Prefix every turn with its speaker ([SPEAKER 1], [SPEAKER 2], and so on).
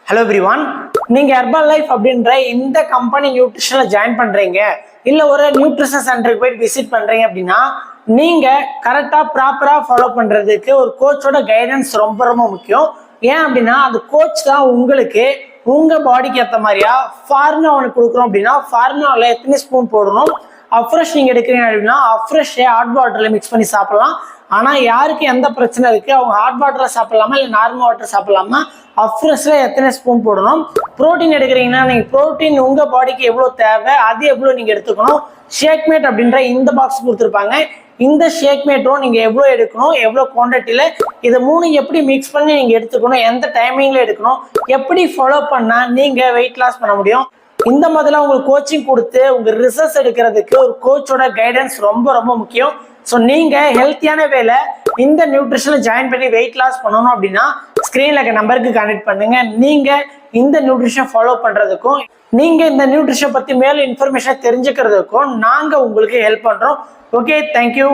[SPEAKER 1] Hello everyone, நீங்க herbal life அப்படின்ற இந்த கம்பெனி நியூட்ரிஷன்ல ஜாயின் பண்றீங்க இல்ல ஒரு நியூட்ரிஷன் சென்டருக்கு போய் விசிட் பண்றீங்க அப்படின்னா நீங்க கரெக்டா ப்ராப்பரா ஃபாலோ பண்றதுக்கு ஒரு கோச்சோட கைடன்ஸ் ரொம்ப ரொம்ப முக்கியம். ஏன் அப்படின்னா அந்த கோச் தான் உங்களுக்கு உங்க பாடிக்கு ஏற்ற மாதிரியா ஃபார்முலா ஒன்று கொடுக்குறோம் அப்படின்னா ஃபார்முலாவில் எத்தனை ஸ்பூன் போடணும், அஃப்ரெஷ் நீங்க எடுக்கிறீங்க அப்படின்னா அஃப்ரெஷ் ஹாட் வாட்டர்ல மிக்ஸ் பண்ணி சாப்பிடலாம். ஆனா யாருக்கு எந்த பிரச்சனை இருக்கு, அவங்க ஹாட் வாட்டர்ல சாப்பிடலாமா இல்ல நார்மல் வாட்டர் சாப்பிடலாமா, அஃப்ரெஷ்ல எத்தனை ஸ்பூன் போடணும், புரோட்டீன் எடுக்கிறீங்கன்னா நீங்க புரோட்டீன் உங்க பாடிக்கு எவ்வளவு தேவை அது எவ்வளவு நீங்க எடுத்துக்கணும், ஷேக்மேட் அப்படின்ற இந்த பாக்ஸ் கொடுத்துருப்பாங்க. இந்த ஷேக்மேட்டும் நீங்க எவ்வளவு எடுக்கணும், எவ்வளவு குவான்டிட்டியில, இதை மூணு எப்படி மிக்ஸ் பண்ணி நீங்க எடுத்துக்கணும், எந்த டைமிங்ல எடுக்கணும், எப்படி ஃபாலோ பண்ணா நீங்க வெயிட் லாஸ் பண்ண முடியும், இந்த மாதிரிலாம் உங்களுக்கு கோச்சிங் கொடுத்து உங்க ரிசர்ச் எடுக்கிறதுக்கு ஒரு கோச்சோட கைடன்ஸ் ரொம்ப ரொம்ப முக்கியம். ஸோ நீங்க ஹெல்த்தியான வேல இந்த நியூட்ரிஷன்ல ஜாயின் பண்ணி வெயிட் லாஸ் பண்ணணும் அப்படின்னா ஸ்கிரீன்ல இருக்க நம்பருக்கு கான்டெக்ட் பண்ணுங்க. நீங்க இந்த நியூட்ரிஷன் ஃபாலோ பண்றதுக்கும் நீங்க இந்த நியூட்ரிஷன் பத்தி மேலும் இன்ஃபர்மேஷன் தெரிஞ்சுக்கிறதுக்கும் நாங்க உங்களுக்கு ஹெல்ப் பண்றோம். Okay, thank you.